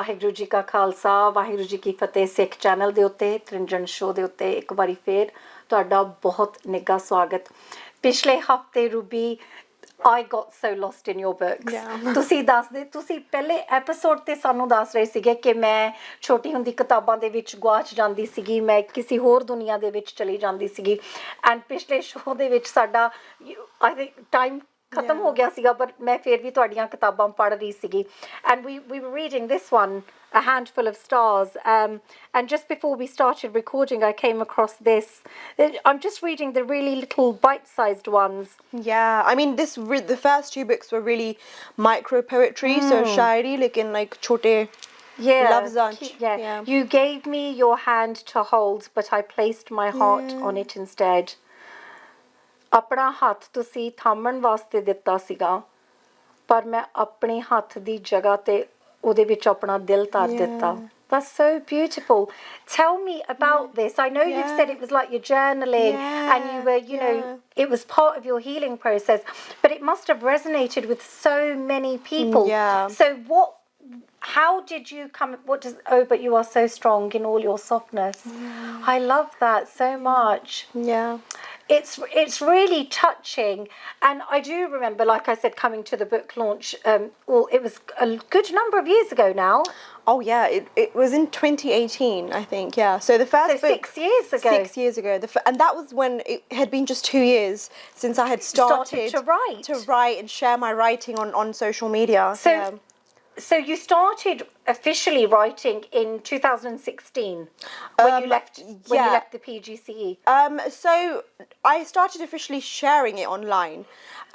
ਵਾਹਿਗੁਰੂ ਜੀ ਕਾ ਖਾਲਸਾ ਵਾਹਿਗੁਰੂ ਜੀ ਕੀ ਫਤਿਹ ਸਿੱਖ ਚੈਨਲ ਦੇ ਉੱਤੇ ਤ੍ਰਿੰਜਨ ਸ਼ੋ ਦੇ ਉੱਤੇ ਇੱਕ ਵਾਰੀ ਫੇਰ ਤੁਹਾਡਾ ਬਹੁਤ ਨਿੱਘਾ ਸਵਾਗਤ। ਪਿਛਲੇ ਹਫਤੇ Ruby I got so lost in your books। ਤੁਸੀਂ ਦੱਸਦੇ ਤੁਸੀਂ ਪਹਿਲੇ ਐਪੀਸੋਡ ਤੇ ਸਾਨੂੰ ਦੱਸ ਰਹੇ ਸੀਗੇ ਕਿ ਮੈਂ ਛੋਟੀ ਹੁੰਦੀ ਕਿਤਾਬਾਂ ਦੇ ਵਿੱਚ ਗਵਾਚ ਜਾਂਦੀ ਸੀਗੀ, ਮੈਂ ਕਿਸੇ ਹੋਰ ਦੁਨੀਆ ਦੇ ਵਿੱਚ ਚਲੀ ਜਾਂਦੀ ਸੀਗੀ। ਐਂਡ ਪਿਛਲੇ ਸ਼ੋਅ ਦੇ ਵਿੱਚ ਸਾਡਾ ਆਈ ਥਿੰਕ ਟਾਈਮ ਖਤਮ ਹੋ ਗਿਆ ਸੀਗਾ, ਪਰ ਮੈਂ ਫਿਰ ਵੀ ਤੁਹਾਡੀਆਂ ਕਿਤਾਬਾਂ ਪੜ੍ਹ ਰਹੀ ਸੀਗੀ। And we were reading this one, A Handful of Stars, and just before we started recording I came across this. I'm just reading the really little bite-sized ones. Yeah, I mean the first two books were really micro poetry, so shairi lekin like chote yeah. You gave me your hand to hold, but I placed my heart on it instead. ਆਪਣਾ ਹੱਥ ਤੁਸੀਂ ਥਾਮਣ ਵਾਸਤੇ ਦਿੱਤਾ ਸੀਗਾ, ਪਰ ਮੈਂ ਆਪਣੇ ਹੱਥ ਦੀ ਜਗ੍ਹਾ ਤੇ ਉਹਦੇ ਵਿੱਚ ਆਪਣਾ ਦਿਲ ਧਰ ਦਿੱਤਾ। That's so beautiful. Tell me about this. I know you've said it was like your journaling and you were, you know, it was part of your healing process, but it must have resonated with so many people. So how did you come, but you are so strong in all your softness. I love that so much. It's really touching, and I do remember, like I said, coming to the book launch. It was a good number of years ago now. Oh yeah, it was in 2018, I think. Yeah, so the first book 6 years ago. 6 years ago, and that was when it had been just 2 years since I had started to write and share my writing on social media. So you started officially writing in 2016 when you left the PGCE. So I started officially sharing it online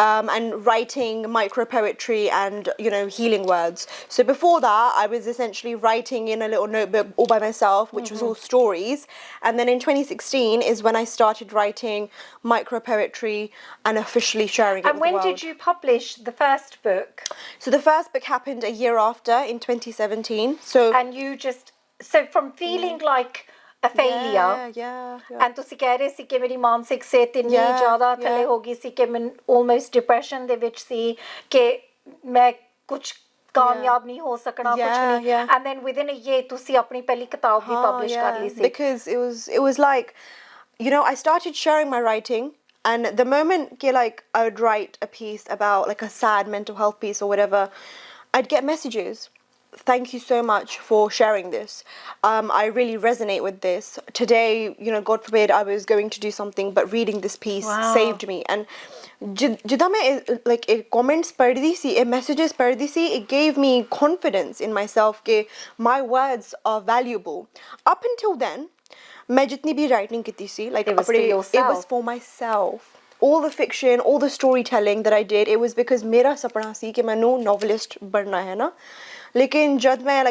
and writing micro poetry and, you know, healing words. So before that, I was essentially writing in a little notebook all by myself, which was all stories. And then in 2016 is when I started writing micro poetry and officially sharing it with the world. And when did you publish the first book? So the first book happened a year after, in 2017. And you so from feeling like a failure, and ਤੁਸੀਂ ਕਹਿ ਰਹੇ ਸੀ ਕਿ ਮੇਰੀ ਮਾਨਸਿਕ ਸਿਹਤ ਇੰਨੀ ਜ਼ਿਆਦਾ ਥੱਲੇ ਹੋ ਗਈ ਸੀ ਕਿ ਮੈਂ almost depression ਦੇ ਵਿੱਚ ਸੀ ਕਿ ਮੈਂ ਕੁਝ ਕਾਮਯਾਬ ਨਹੀਂ ਹੋ ਸਕਣਾ ਕੁਝ ਨਹੀਂ, and then within a year ਤੁਸੀਂ ਆਪਣੀ ਪਹਿਲੀ ਕਿਤਾਬ ਵੀ publish ਕਰ ਲਈ ਸੀ। Because it was like, you know, I started sharing my writing, and the moment like I would write a piece about like a sad mental health piece or whatever, I'd get messages. Thank you so much for sharing this. I really resonate with this. Today, you know, God forbid I was going to do something, but reading this piece saved me. And jida main like comments padhi si, messages padhi si, it gave me confidence in myself ke my words are valuable. Up until then, main jitni bhi writing kiti si, like it was for myself. All the fiction, all the storytelling that I did, it was because mera sapna si ki mainu novelist banna hai na. Lekin jad main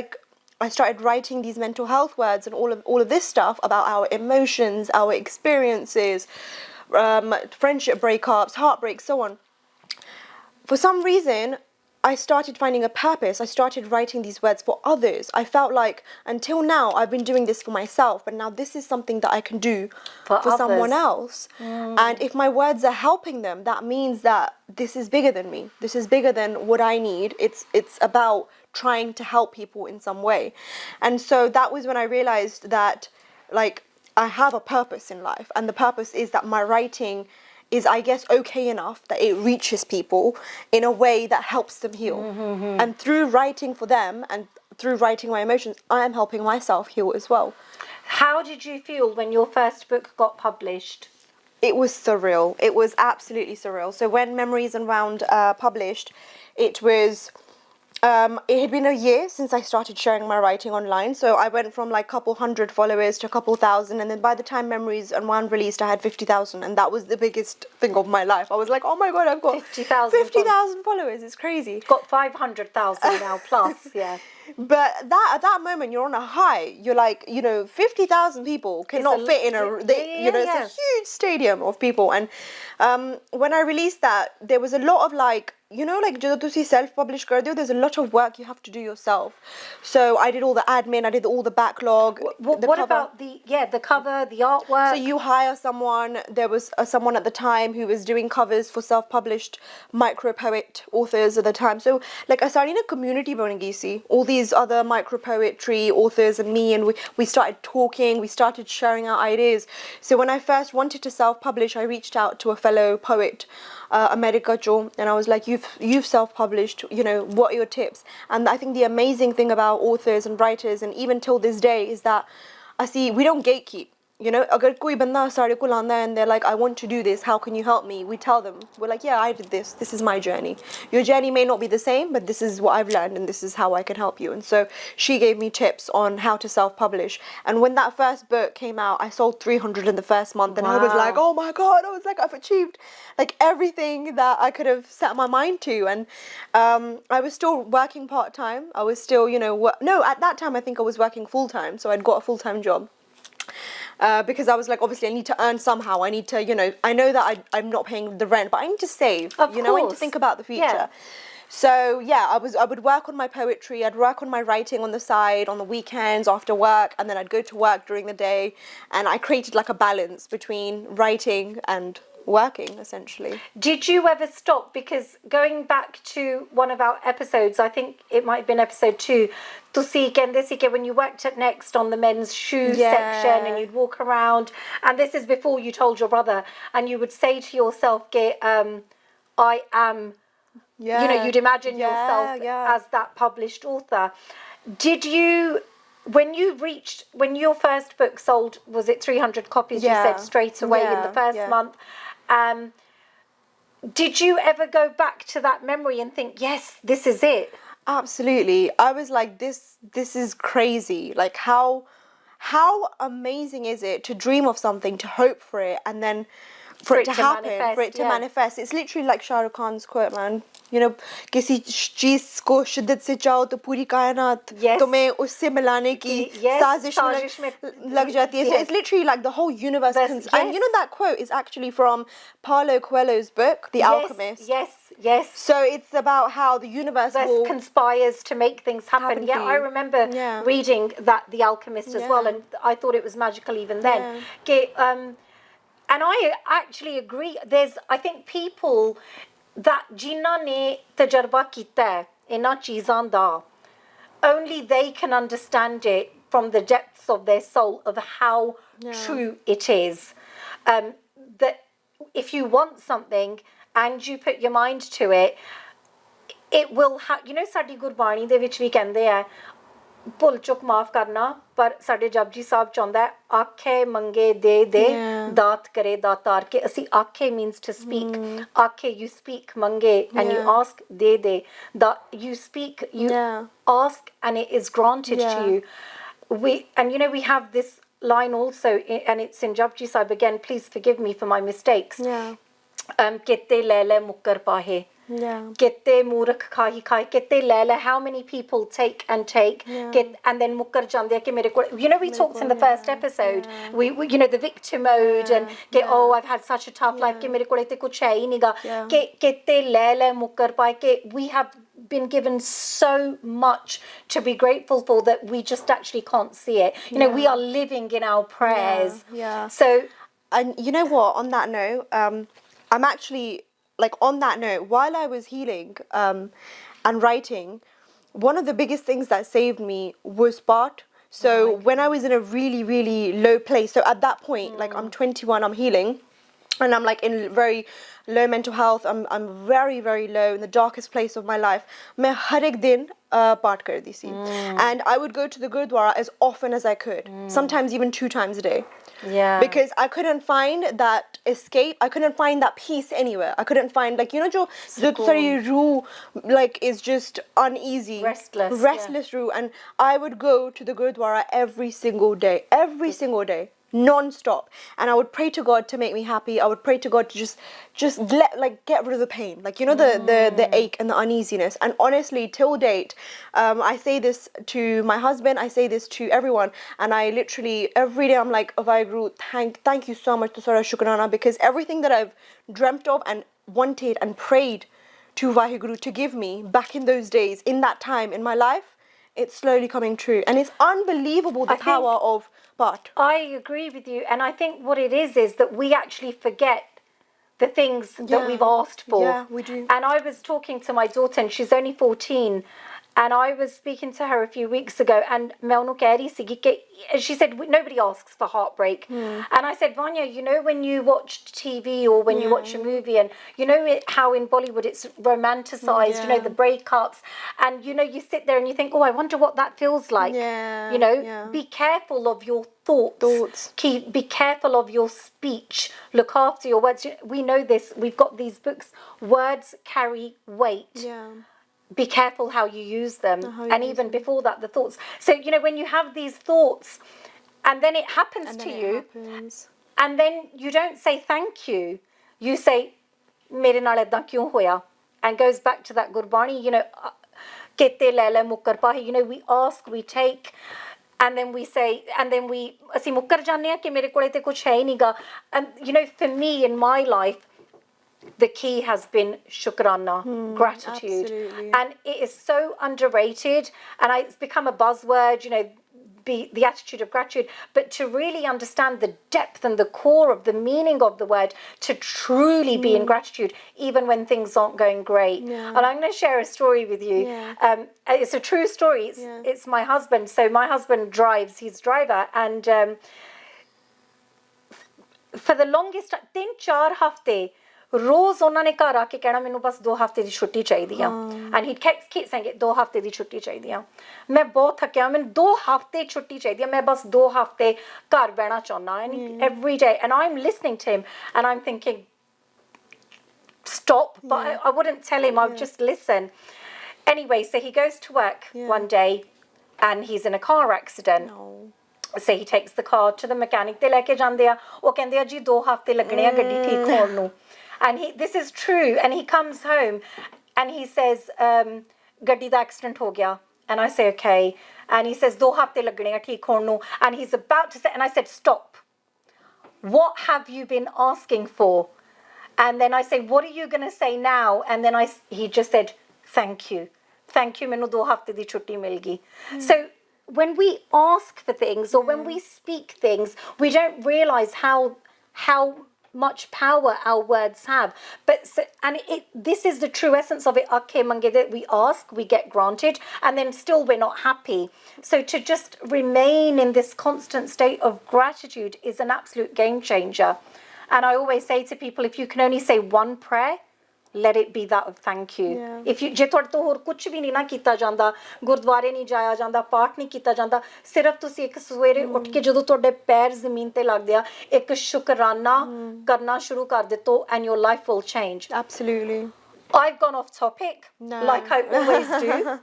I started writing these mental health words and all of this stuff about our emotions, our experiences, friendship breakups, heartbreak, so on. For some reason, I started finding a purpose. I started writing these words for others. I felt like until now I've been doing this for myself, but now this is something that I can do for someone else. And if my words are helping them, that means that this is bigger than me. This is bigger than what I need. It's about trying to help people in some way. And so that was when I realized that like I have a purpose in life, and the purpose is that my writing is, I guess, okay enough that it reaches people in a way that helps them heal. And through writing for them and through writing my emotions, I am helping myself heal as well. How did you feel when your first book got published? It was surreal. It was absolutely surreal. So when Memories Unwound published, it was it had been a year since I started sharing my writing online. So I went from like a couple hundred followers to a couple thousand, and then by the time Memories Unwound released, I had 50,000, and that was the biggest thing of my life. I was like, oh my god, I've got 50,000 followers. It's crazy. Got 500,000 now plus. But at that moment, you're on a high. You're like, you know, 50,000 people cannot fit in you know, it's a huge stadium of people. And when I released that, there was a lot of like, you know, like ਜਦੋਂ ਤੁਸੀਂ self-publish ਕਰਦੇ ਹੋ, there's a lot of work you have to do yourself. So I did all the admin, I did all the backlog, the What cover. about the cover, the artwork? So you hire someone. There was someone at the time who was doing covers for self-published micro-poet authors at the time. So like I started a community bani gayi si. All these other micro-poetry authors and me, and we started talking, we started sharing our ideas. So when I first wanted to self-publish, I reached out to a fellow poet, America Jo, and I was like, you've self-published, you know, what are your tips? And I think the amazing thing about authors and writers, and even till this day, is that we don't gatekeep. You know, agar koi banda saade ko landa and they're like, I want to do this, how can you help me? We tell them, we're like, yeah, I did this. This is my journey. Your journey may not be the same, but this is what I've learned and this is how I can help you. And so she gave me tips on how to self-publish. And when that first book came out, I sold 300 in the first month. And I was like, oh my God, I was like, I've achieved like everything that I could have set my mind to. And I was still working part-time. I was still, you know, no, at that time, I think I was working full-time. So I'd got a full-time job. Because I was like, obviously, I need to earn somehow. I need to, you know, I know that I'm not paying the rent, but I need to save. Of you know, I need to course. think about the future. Yeah. So yeah, I would work on my poetry. I'd work on my writing on the side, on the weekends, after work, and then I'd go to work during the day. And I created like a balance between writing and working, essentially. Did you ever stop? Because going back to one of our episodes, I think it might have been episode 2, ਤੁਸੀਂ ਕਹਿੰਦੇ ਸੀ ਕਿ when you worked at Next on the men's shoe section and you'd walk around, and this is before you told your brother, and you would say to yourself, I am, you know, you'd imagine yourself as that published author. Did you, when your first book sold, was it 300 copies, you said straight away in the first month, did you ever go back to that memory and think, yes, this is it? Absolutely. I was like, this is crazy. Like how amazing is it to dream of something, to hope for it, and then for it to happen, manifest, for it to manifest. It's literally like Shah Rukh Khan's quote, man. You know, किसी चीज को शिद्दत से चाहो तो पूरी कायनात तुम्हें उससे मिलाने की साजिश में लग जाती है. So it's literally like the whole universe. And you know that quote is actually from Paulo Coelho's book, The Alchemist. Yes. So it's about how the universe conspires to make things happen. Yeah, I remember reading that The Alchemist as well, and I thought it was magical even then. And I actually agree. I think people that जिन्हां ने तजर्बा कीता है इन्हां चीज़ां दा, only they can understand it from the depths of their soul of how true it is. That if you want something and you put your mind to it, it will you know, ਸਾਡੀ ਗੁਰਬਾਣੀ ਦੇ ਵਿੱਚ ਵੀ ਕਹਿੰਦੇ ਆ ਭੁੱਲ ਚੁੱਕ ਮਾਫ ਕਰਨਾ, ਪਰ ਸਾਡੇ ਜਪਜੀ ਸਾਹਿਬ ਚਾਹੁੰਦਾ ਆਖੇ ਮੰਗੇ ਦੇ ਦਾਤ ਕਰੇ ਦਾਤਾਰ ਕੇ. ਅਸੀਂ ਆਖੇ means to speak. ਆਖੇ, you speak, ਮੰਗੇ, and you ask, ਦੇ that you speak, you ask, and it is granted to you. And you know, we have this line also, and it's in Japji Sahib again, please forgive me for my mistakes. Kitte le le mukkar pahe. Kitte murakh khahi khai. Kitte le le, how many people take and then mukkar jande ke mere ko. You know, we talked in the first episode, we you know, the victim mode, and oh, I've had such a tough life ke mere ko te kuch hai hi nahi ga. Kitte le le mukkar pahe ke we have been given so much to be grateful for that we just actually can't see it. You know, we are living in our prayers. So, and you know what, on that note, I'm actually, like, on that note, while I was healing and writing, one of the biggest things that saved me was Bart. So when I was in a really, really low place, so at that point, like, I'm 21, I'm healing, and I'm like in very low mental health, I'm very, very low, in the darkest place of my life. मैं हर एक दिन पाठ करती थी. And I would go to the Gurdwara as often as I could, sometimes even 2 times a day. Because I couldn't find that escape, I couldn't find that peace anywhere. I couldn't find, like, you know, jo sari roo, like, is just uneasy, restless roo. And I would go to the Gurdwara every single day, non-stop, and I would pray to God to make me happy. I would pray to God to just get rid of the pain, like, you know, the ache and the uneasiness. And honestly, till date, I say this to my husband, I say this to everyone, and I literally every day I'm like, Avai, thank you so much to Sara Shukrana, because everything that I've dreamt of and wanted and prayed to Vaheguru to give me back in those days, in that time in my life, it's slowly coming true. And it's unbelievable the power of Path. I agree with you. And I think what it is that we actually forget the things that we've asked for. Yeah, we do. And I was talking to my daughter, and she's only 14, and I was speaking to her a few weeks ago, and she said, nobody asks for heartbreak. And I said, Vanya, you know, when you watch TV or when you watch a movie, and you know how in Bollywood it's romanticized, you know, the breakups, and you know, you sit there and you think, oh, I wonder what that feels like. You know, be careful of your thoughts. Be careful of your speech. Look after your words. We know this. We've got these books. Words carry weight. Be careful how you use them. And even before that, the thoughts. So, you know, when you have these thoughts and then it happens to you, and then you don't say thank you. You say, mere naal edda kyun hoya? And goes back to that Gurbani, you know, kete lele mukkar pahi. You know, we ask, we take, and then we say, and then we asi mukkar janne ha ki mere kole te kuch hai nahi ga. And you know, for me in my life, the key has been shukrana, gratitude. Absolutely. And it is so underrated, and it's become a buzzword, you know, be the attitude of gratitude. But to really understand the depth and the core of the meaning of the word, to truly be in gratitude, even when things aren't going great. And I'm going to share a story with you. It's a true story. It's my husband. So my husband drives, he's a driver, and for the longest, 3-4 hafte, रोज उन्होंने घर आके कहना मैनू बस 2 हफ्ते दी छुट्टी चाहिदी आ and he kept saying 2 हफ्ते दी छुट्टी चाहिदी आ मैं बहुत थकिया मैनू 2 हफ्ते छुट्टी चाहिदी आ मैं बस 2 हफ्ते घर बहना चाहना and every day and I'm listening to him and I'm thinking stop but I wouldn't tell him I would just listen anyway so he goes to work one day and he's in a car accident so he takes the car to the mechanic they leke jande a ਉਹ ਕਹਿੰਦੇ ਆ ਜੀ 2 ਹਫ਼ਤੇ ਲੱਗਣੇ ਆ ਗੱਡੀ ਠੀਕ ਹੋਣ ਨੂੰ and this is true and he comes home and he says ਗੱਡੀ ਦਾ accident ਹੋ ਗਿਆ and I say okay and he says 2 ਹਫ਼ਤੇ ਲੱਗਣੇ ਆ ਠੀਕ ਹੋਣ ਨੂੰ and he's about to say and I said stop what have you been asking for and then I say what are you going to say now and then he just said thank you ਮੈਨੂੰ 2 ਹਫ਼ਤੇ ਦੀ ਛੁੱਟੀ ਮਿਲ ਗਈ so when we ask for things or when we speak things we don't realize how much power our words have but this is the true essence of it okay mange that we ask we get granted and then still we're not happy so to just remain in this constant state of gratitude is an absolute game changer and I always say to people if you can only say one prayer let it be that of thank you if you ਜੇ ਤੁਹਾਡੇ ਤੋਂ ਹੋਰ ਕੁਝ ਵੀ ਨਹੀਂ ਨਾ ਕੀਤਾ ਜਾਂਦਾ ਗੁਰਦੁਆਰੇ ਨਹੀਂ ਜਾਇਆ ਜਾਂਦਾ ਪਾਠ ਨਹੀਂ ਕੀਤਾ ਜਾਂਦਾ ਸਿਰਫ ਤੁਸੀਂ ਇੱਕ ਸਵੇਰੇ ਉੱਠ ਕੇ ਜਦੋਂ ਤੁਹਾਡੇ ਪੈਰ ਜ਼ਮੀਨ ਤੇ ਲੱਗਦੇ ਆ ਇੱਕ ਸ਼ੁਕਰਾਨਾ ਕਰਨਾ ਸ਼ੁਰੂ ਕਰ ਦਿੱਤੋ and your life will change absolutely I've gone off topic like I always do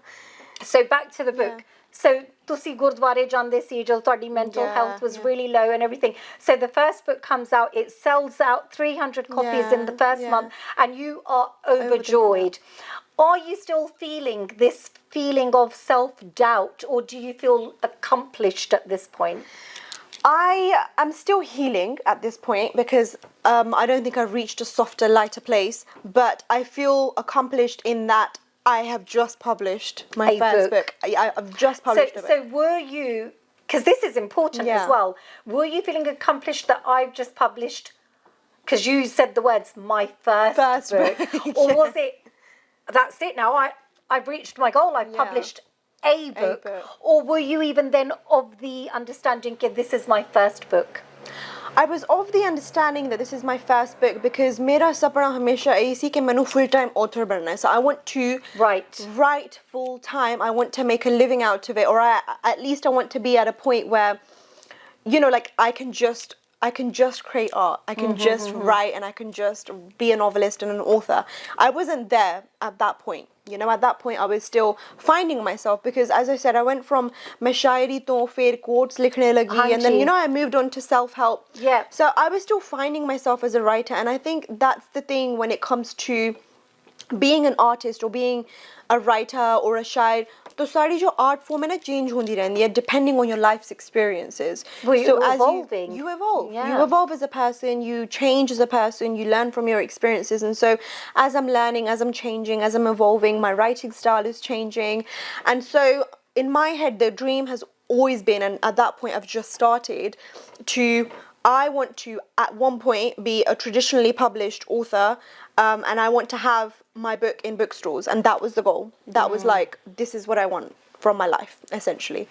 so back to the book so ਤੁਸੀਂ ਗੁਰਦੁਆਰੇ ਜਾਂਦੇ ਸੀ ਜਦੋਂ ਤੁਹਾਡੀ mental health was really low and everything so the first book comes out it sells out 300 copies in the first month and you are overjoyed are you still feeling this feeling of self-doubt or do you feel accomplished at this point I am still healing at this point because I don't think I've reached a softer lighter place but I feel accomplished in that I have just published my first book. I've just published it. So were you, because this is important as well, were you feeling accomplished that I've just published, because you said the words, my first book, or was it, that's it now, I've reached my goal, I've published a book, or were you even then of the understanding that this is my first book? I was of the understanding that this is my first book because mera sapna hamesha ahi si ki mainu full time author banna hai so I want to write full time I want to make a living out of it or at least I want to be at a point where you know like I can just create art I can just write and I can just be a novelist and an author I wasn't there at that point you know at that point I was still finding myself because as I said I went from mashairi to fir quotes likhne lagi and then you know I moved on to self help so I was still finding myself as a writer and I think that's the thing when it comes to being an artist or being a writer or a shair तो सारी जो art form है ना change होती रहती है depending on your life's experiences. Well, So you're as evolving. you evolve. Yeah. You evolve as a person, you change as a person, you learn from your experiences. And so as I'm learning, as I'm changing, as I'm evolving, my writing style is changing. And so in my head, the dream has always been, and at that point I've just started, I want to at one point be a traditionally published author, and I want to have my book in bookstores, and that was the goal. That was like, this is what I want from my life, essentially.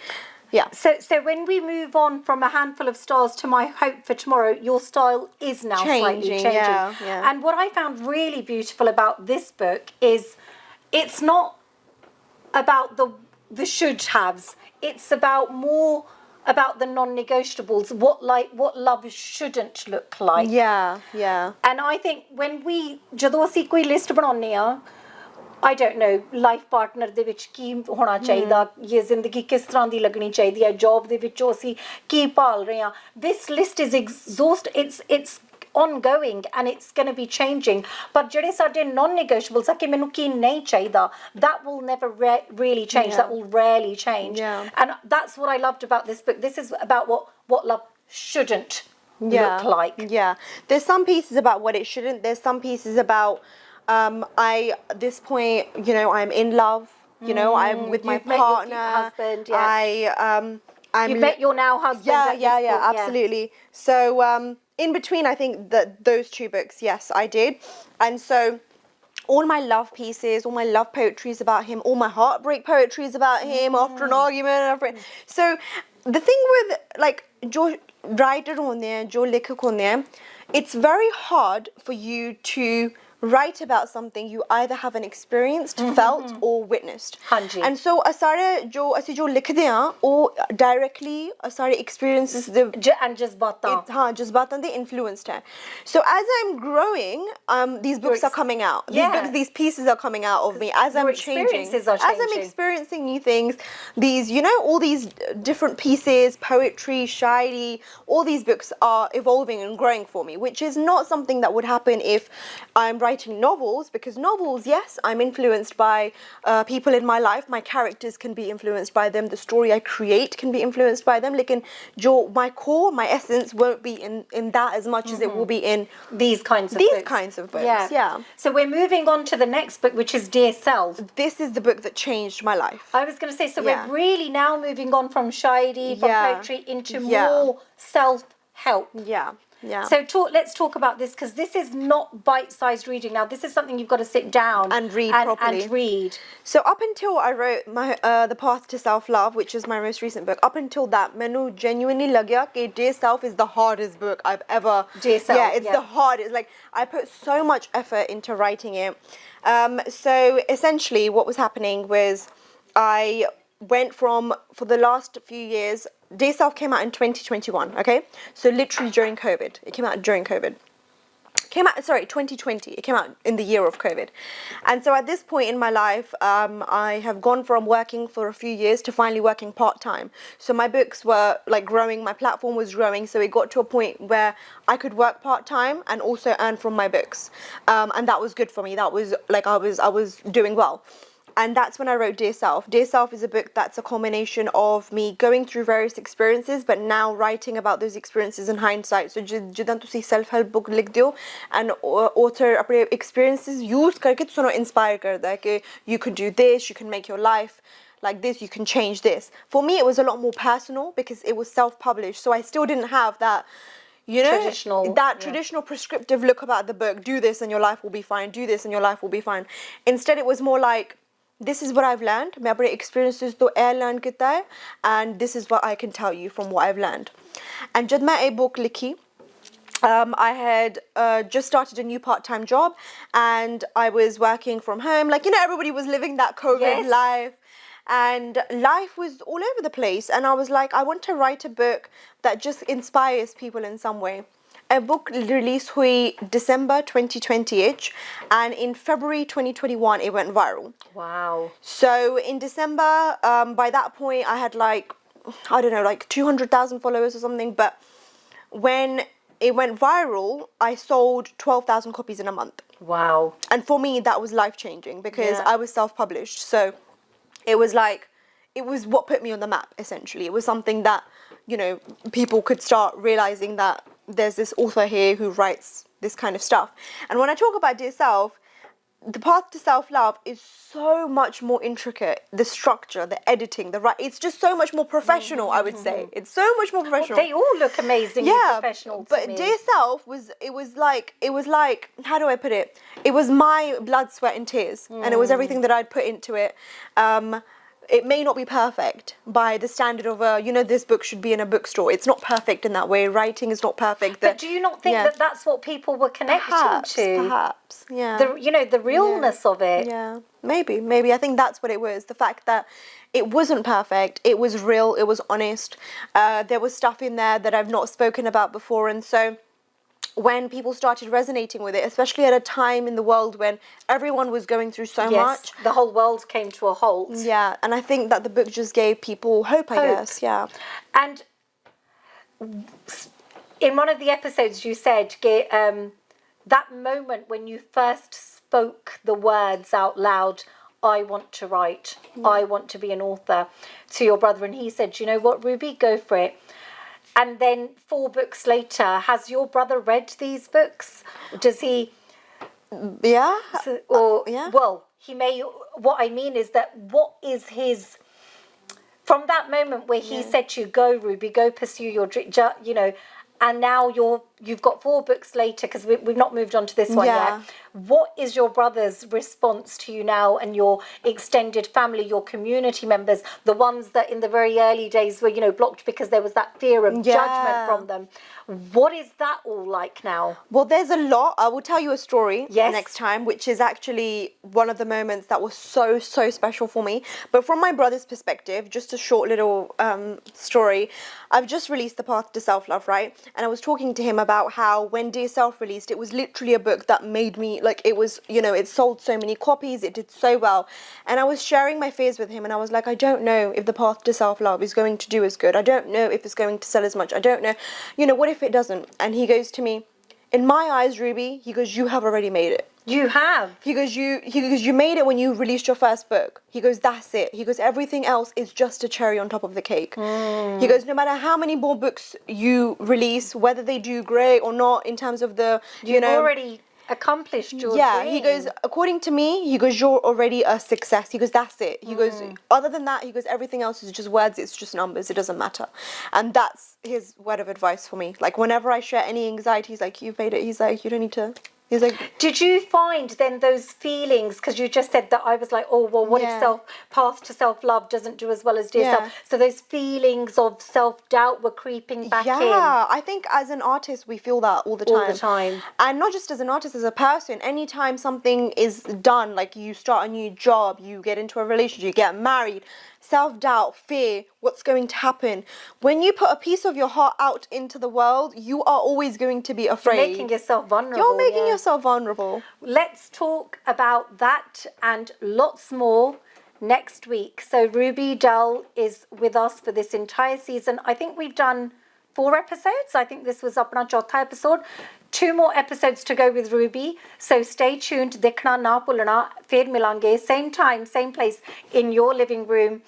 Yeah. So when we move on from A Handful of Stars to My Hope for Tomorrow, your style is now slightly changing. Yeah. And what I found really beautiful about this book is it's not about the should-haves. It's about more about the non-negotiables, what love shouldn't look like. Yeah. And I think when ਜਦੋਂ ਅਸੀਂ ਕੋਈ list ਬਣਾਉਂਦੇ ਆ, I don't know, life partner ਦੇ ਵਿੱਚ ਕੀ ਹੋਣਾ ਚਾਹੀਦਾ, ਇਹ ਜ਼ਿੰਦਗੀ ਕਿਸ ਤਰ੍ਹਾਂ ਦੀ ਲੱਗਣੀ ਚਾਹੀਦੀ ਹੈ, ਜੌਬ ਦੇ ਵਿੱਚੋਂ ਅਸੀਂ ਕੀ ਭਾਲ ਰਹੇ ਹਾਂ. This list is it's ongoing and it's going to be changing. But ਜਿਹੜੇ ਸਾਡੇ non-negotiables ਆ ਕਿ ਮੈਨੂੰ ਕੀ ਨਹੀਂ ਚਾਹੀਦਾ, that will never really change. That will rarely change. And that's what I loved about this book. This is about what love shouldn't look like. Yeah. There's some pieces about what it shouldn't. There's some pieces about at this point, you know, I'm in love. You know, I'm with my partner. Your husband, yeah. You've met your now husband. Yeah, absolutely. So in between, I think that those two books, yes, I did. And so all my love pieces, all my love poetry is about him. All my heartbreak poetry is about him after an argument. So the thing with like jo writer honde hain, jo lekhak honde hain, it's very hard for you to write about something you either haven't experienced, felt or witnessed. Hanji. And so asare jo likhde hain, oh directly asare experiences and jazbatan they influenced her. So as I'm growing, these books are coming out. These pieces are coming out of me as I'm changing. As I'm experiencing new things, these, you know, all these different pieces, poetry, shairi, all these books are evolving and growing for me, which is not something that would happen if I'm writing novels, because novels, yes, I'm influenced by people in my life. My characters can be influenced by them. The story I create can be influenced by them. Lekin my core, my essence won't be in that as much as it will be in these kinds of books. Yeah. So we're moving on to the next book, which is Dear Self. This is the book that changed my life. I was going to say, so we're really now moving on from shairi, from poetry, into more self-help. Yeah. So let's talk about this, because this is not bite-sized reading now. This is something you've got to sit down and read properly. And read. So up until I wrote my The Path to Self-Love, which is my most recent book, up until that, menu genuinely lagya ke Dear Self is the hardest book I've ever. Dear Self. Yeah, it's the hardest. Like, I put so much effort into writing it. So essentially, what was happening was I went from, for the last few years, Dear Self came out in 2021, okay? So literally during COVID. It came out during COVID. 2020. It came out in the year of COVID. And so at this point in my life, I have gone from working for a few years to finally working part-time. So my books were like growing, my platform was growing, so it got to a point where I could work part-time and also earn from my books. And that was good for me. That was like, I was doing well. And that's when I wrote Dear Self. Dear Self is a book that's a combination of me going through various experiences, but now writing about those experiences in hindsight. So jidan tusi self-help book likh diyo, and author apne experiences use karke tusaanu inspire karda hai ki you can do this, you can make your life like this, you can change this. For me, it was a lot more personal because it was self-published. So I still didn't have that, you know, traditional prescriptive look about the book. Do this and your life will be fine. Do this and your life will be fine. Instead, it was more like, this is what I've learned. मैं अपने experiences तो learn किया है, and this is what I can tell you from what I've learned. And जब मैं ये book लिखी, I had just started a new part-time job, and I was working from home. Like, you know, everybody was living that COVID life, and life was all over the place. And I was like, I want to write a book that just inspires people in some way. A book released hui December 2020-ish, and in February 2021 it went viral. Wow. So in December, by that point I had like, I don't know, like 200,000 followers or something, but when it went viral, I sold 12,000 copies in a month. Wow. And for me that was life-changing because I was self-published. So it was like, it was what put me on the map, essentially. It was something that, you know, people could start realizing that there's this author here who writes this kind of stuff. And when I talk about Dear Self, the path to self-love is so much more intricate. The structure, the editing, it's just so much more professional, I would say. It's so much more professional. Well, they all look amazingly professional to me. But Dear Self was like, how do I put it? It was my blood, sweat and tears. And it was everything that I'd put into it. It may not be perfect by the standard of this book should be in a bookstore. It's not perfect in that way. Writing is not perfect. But do you not think that that's what people were connecting to? Perhaps, yeah. The realness of it. Yeah, maybe. I think that's what it was. The fact that it wasn't perfect. It was real. It was honest. There was stuff in there that I've not spoken about before, and so when people started resonating with it, especially at a time in the world when everyone was going through so much. The whole world came to a halt. Yeah, and I think that the book just gave people hope. I guess, yeah. And in one of the episodes you said, that moment when you first spoke the words out loud, I want to write, I want to be an author, to your brother, and he said, you know what, Ruby, go for it. And then 4 books later, has your brother read these books? Does he? Yeah. Well, he may. What I mean is that what is his? From that moment where he said to you, "Go, Ruby, go pursue your dream," you know, and now you've got 4 books later, because we've not moved on to this one yet. What is your brother's response to you now, and your extended family, your community members, the ones that in the very early days were, blocked because there was that fear of judgment from them? What is that all like now? Well, there's a lot. I will tell you a story next time, which is actually one of the moments that was so special for me. But from my brother's perspective, just a short little story. I've just released The Path to Self-Love, right? And I was talking to him about how when Dear Self released, it was literally a book that made me, it was, it sold so many copies, it did so well. And I was sharing my fears with him, and I was like, I don't know if The Path to Self-Love is going to do as good. I don't know if it's going to sell as much. I don't know. What if it doesn't? And he goes to me, in my eyes, Ruby, he goes, you have already made it. You have. He goes, you made it when you released your first book. He goes, that's it. He goes, everything else is just a cherry on top of the cake. He goes, no matter how many more books you release, whether they do great or not in terms of the, You've already accomplished your dream. He goes, according to me, he goes, you're already a success. He goes, that's it. He goes, other than that, he goes, everything else is just words, it's just numbers, it doesn't matter. And that's his word of advice for me. Like, whenever I share any anxiety, he's like, you've made it. He's like, you don't need to. He's like, did you find then those feelings, because you just said that, I was like, oh, well, what if Path to Self-Love doesn't do as well as Dear Self? So those feelings of self-doubt were creeping back in. Yeah, I think as an artist, we feel that all the time. All the time. And not just as an artist, as a person. Anytime something is done, like you start a new job, you get into a relationship, you get married, self-doubt, fear, what's going to happen. When you put a piece of your heart out into the world, you are always going to be afraid. You're making yourself vulnerable. You're making yourself vulnerable. Let's talk about that and lots more next week. So Ruby Dull is with us for this entire season. I think we've done 4 episodes. I think this was apna chautha episode. 2 more episodes to go with Ruby. So stay tuned. Dekhna na bhulna. Fir milange. Same time, same place in your living room.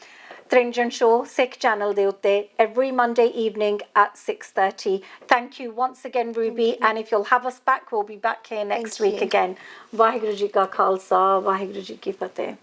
Trinjan show, Sikh Channel de utte, every Monday evening at 6:30. Thank you once again, Ruby. And if you'll have us back, we'll be back here next week again. Vaheguru ji ka khalsa, Vaheguru ji ki fateh.